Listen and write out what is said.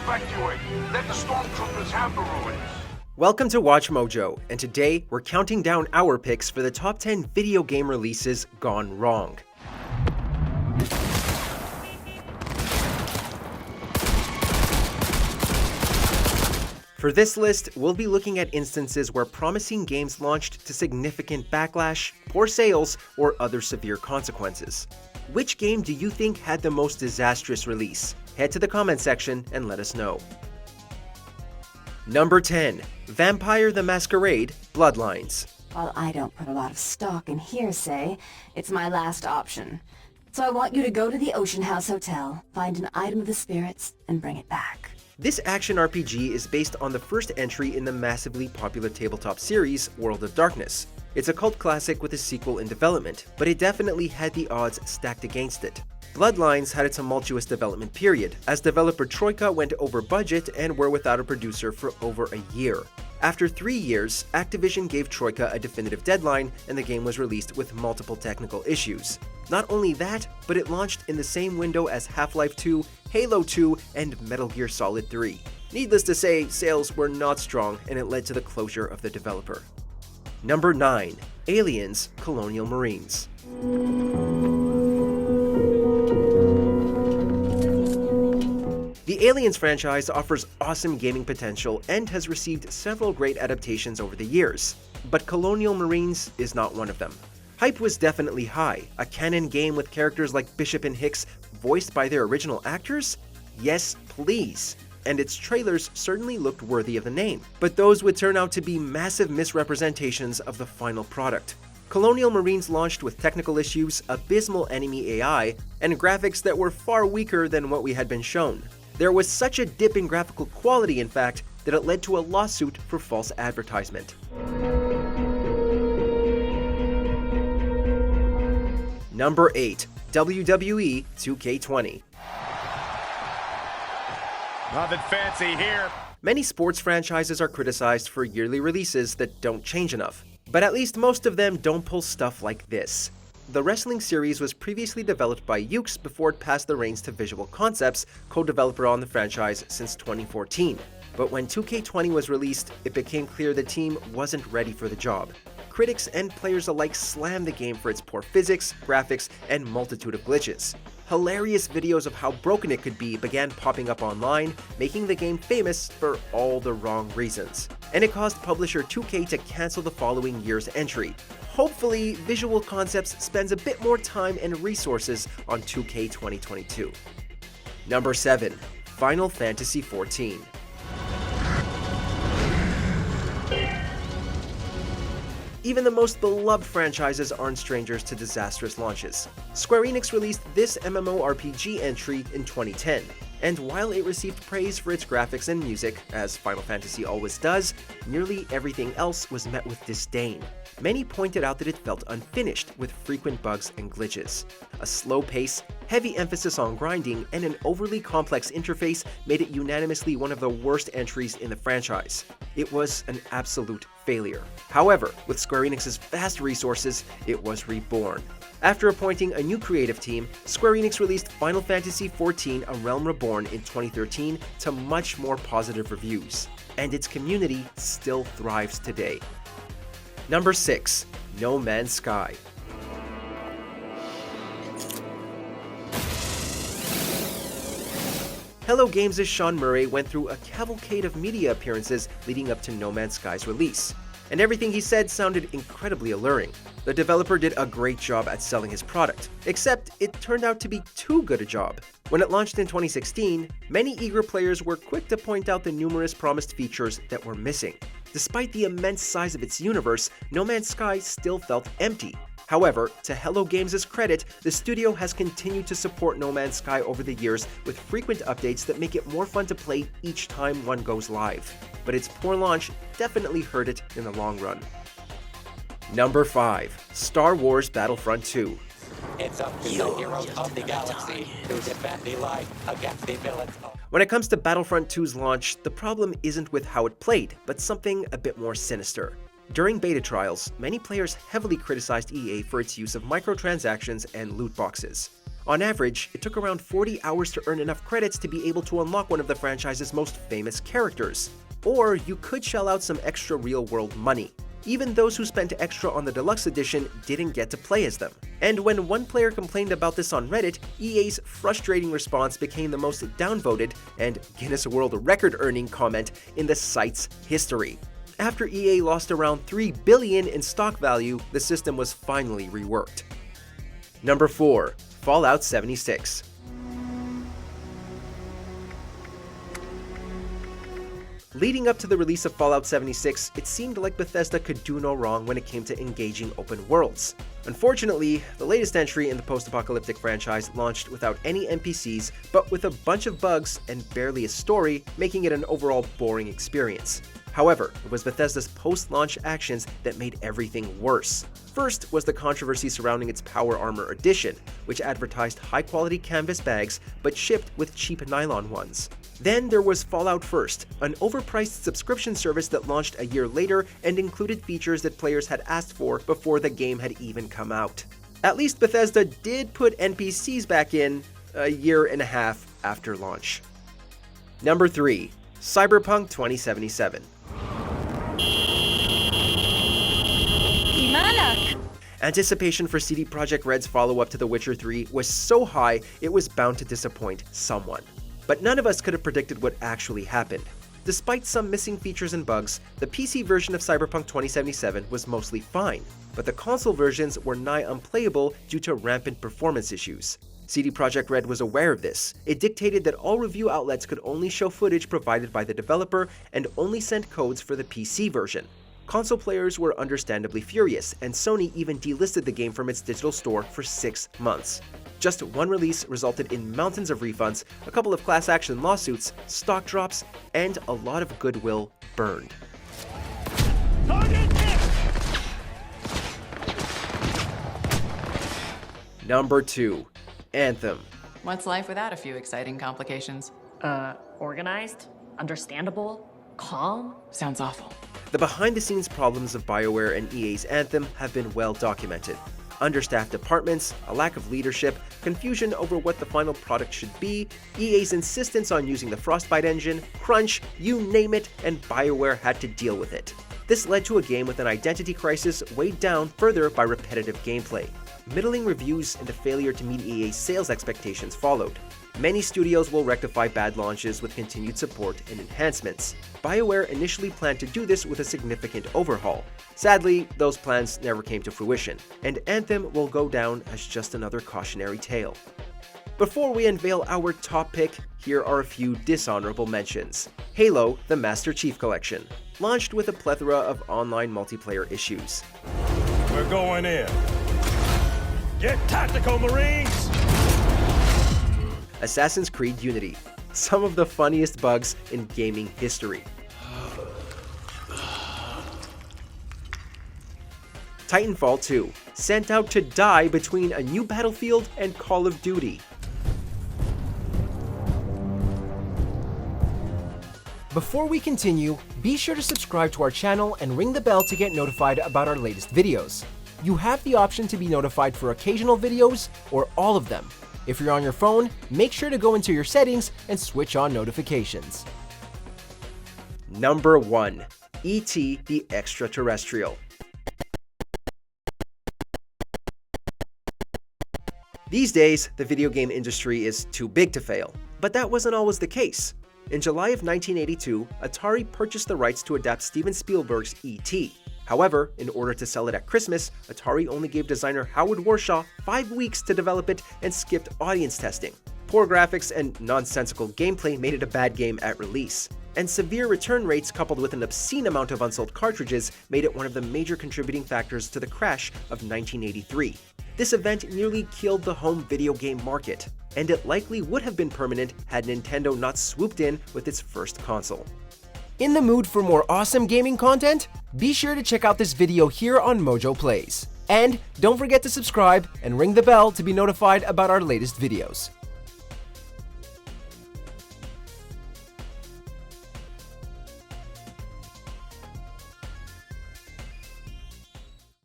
evacuate. Let the stormtroopers have the ruins. Welcome to WatchMojo, and today we're counting down our picks for the top 10 video game releases gone wrong. For this list, we'll be looking at instances where promising games launched to significant backlash, poor sales, or other severe consequences. Which game do you think had the most disastrous release? Head to the comment section and let us know. Number 10. Vampire the Masquerade Bloodlines. While I don't put a lot of stock in hearsay, it's my last option. So I want you to go to the Ocean House Hotel, find an item of the spirits, and bring it back. This action RPG is based on the first entry in the massively popular tabletop series, World of Darkness. It's a cult classic with a sequel in development, but it definitely had the odds stacked against it. Bloodlines had a tumultuous development period, as developer Troika went over budget and were without a producer for over a year. After 3 years, Activision gave Troika a definitive deadline, and the game was released with multiple technical issues. Not only that, but it launched in the same window as Half-Life 2, Halo 2, and Metal Gear Solid 3. Needless to say, sales were not strong, and it led to the closure of the developer. Number 9. Aliens Colonial Marines. The Aliens franchise offers awesome gaming potential and has received several great adaptations over the years, but Colonial Marines is not one of them. Hype was definitely high. A canon game with characters like Bishop and Hicks voiced by their original actors? Yes, please. And its trailers certainly looked worthy of the name, but those would turn out to be massive misrepresentations of the final product. Colonial Marines launched with technical issues, abysmal enemy AI, and graphics that were far weaker than what we had been shown. There was such a dip in graphical quality, in fact, that it led to a lawsuit for false advertisement. Number 8. WWE 2K20. Nothing fancy here. Many sports franchises are criticized for yearly releases that don't change enough, but at least most of them don't pull stuff like this. The wrestling series was previously developed by Yuke's before it passed the reins to Visual Concepts, co-developer on the franchise since 2014. But when 2K20 was released, it became clear the team wasn't ready for the job. Critics and players alike slammed the game for its poor physics, graphics, and multitude of glitches. Hilarious videos of how broken it could be began popping up online, making the game famous for all the wrong reasons. And it caused publisher 2K to cancel the following year's entry. Hopefully, Visual Concepts spends a bit more time and resources on 2K 2022. Number 7. Final Fantasy XIV. Even the most beloved franchises aren't strangers to disastrous launches. Square Enix released this MMORPG entry in 2010, and while it received praise for its graphics and music, as Final Fantasy always does, nearly everything else was met with disdain. Many pointed out that it felt unfinished, with frequent bugs and glitches. A slow pace, heavy emphasis on grinding, and an overly complex interface made it unanimously one of the worst entries in the franchise. It was an absolute failure. However, with Square Enix's vast resources, it was reborn. After appointing a new creative team, Square Enix released Final Fantasy XIV: A Realm Reborn in 2013 to much more positive reviews, and its community still thrives today. Number 6. No Man's Sky. Hello Games' Sean Murray went through a cavalcade of media appearances leading up to No Man's Sky's release, and everything he said sounded incredibly alluring. The developer did a great job at selling his product, except it turned out to be too good a job. When it launched in 2016, many eager players were quick to point out the numerous promised features that were missing. Despite the immense size of its universe, No Man's Sky still felt empty. However, to Hello Games' credit, the studio has continued to support No Man's Sky over the years with frequent updates that make it more fun to play each time one goes live. But its poor launch definitely hurt it in the long run. Number 5. Star Wars Battlefront 2. It's up to the heroes of the galaxy to defend the light against the villains. When it comes to Battlefront 2's launch, the problem isn't with how it played, but something a bit more sinister. During beta trials, many players heavily criticized EA for its use of microtransactions and loot boxes. On average, it took around 40 hours to earn enough credits to be able to unlock one of the franchise's most famous characters. Or you could shell out some extra real-world money. Even those who spent extra on the deluxe edition didn't get to play as them. And when one player complained about this on Reddit, EA's frustrating response became the most downvoted and Guinness World Record-earning comment in the site's history. After EA lost around $3 billion in stock value, the system was finally reworked. Number 4. Fallout 76. Leading up to the release of Fallout 76, it seemed like Bethesda could do no wrong when it came to engaging open worlds. Unfortunately, the latest entry in the post-apocalyptic franchise launched without any NPCs, but with a bunch of bugs and barely a story, making it an overall boring experience. However, it was Bethesda's post-launch actions that made everything worse. First was the controversy surrounding its Power Armor Edition, which advertised high-quality canvas bags but shipped with cheap nylon ones. Then there was Fallout First, an overpriced subscription service that launched a year later and included features that players had asked for before the game had even come out. At least Bethesda did put NPCs back in a year and a half after launch. Number 3. Cyberpunk 2077. Anticipation for CD Projekt Red's follow-up to The Witcher 3 was so high it was bound to disappoint someone. But none of us could have predicted what actually happened. Despite some missing features and bugs, the PC version of Cyberpunk 2077 was mostly fine, but the console versions were nigh unplayable due to rampant performance issues. CD Projekt Red was aware of this. It dictated that all review outlets could only show footage provided by the developer and only send codes for the PC version. Console players were understandably furious, and Sony even delisted the game from its digital store for 6 months. Just one release resulted in mountains of refunds, a couple of class action lawsuits, stock drops, and a lot of goodwill burned. Number 2. Anthem. What's life without a few exciting complications? Organized, understandable, calm. Sounds awful. The behind-the-scenes problems of BioWare and EA's Anthem have been well documented. Understaffed departments, a lack of leadership, confusion over what the final product should be, EA's insistence on using the Frostbite engine, crunch, you name it, and BioWare had to deal with it. This led to a game with an identity crisis weighed down further by repetitive gameplay. Middling reviews and a failure to meet EA's sales expectations followed. Many studios will rectify bad launches with continued support and enhancements. BioWare initially planned to do this with a significant overhaul. Sadly, those plans never came to fruition, and Anthem will go down as just another cautionary tale. Before we unveil our top pick, here are a few dishonorable mentions. Halo: The Master Chief Collection, launched with a plethora of online multiplayer issues. We're going in. Get tactical, Marines! Assassin's Creed Unity, some of the funniest bugs in gaming history. Titanfall 2, sent out to die between a new Battlefield and Call of Duty. Before we continue, be sure to subscribe to our channel and ring the bell to get notified about our latest videos. You have the option to be notified for occasional videos or all of them. If you're on your phone, make sure to go into your settings and switch on notifications. Number 1. E.T. the Extraterrestrial. These days, the video game industry is too big to fail, but that wasn't always the case. In July of 1982, Atari purchased the rights to adapt Steven Spielberg's E.T. However, in order to sell it at Christmas, Atari only gave designer Howard Warshaw 5 weeks to develop it and skipped audience testing. Poor graphics and nonsensical gameplay made it a bad game at release. And severe return rates coupled with an obscene amount of unsold cartridges made it one of the major contributing factors to the crash of 1983. This event nearly killed the home video game market, and it likely would have been permanent had Nintendo not swooped in with its first console. In the mood for more awesome gaming content? Be sure to check out this video here on Mojo Plays. And don't forget to subscribe and ring the bell to be notified about our latest videos.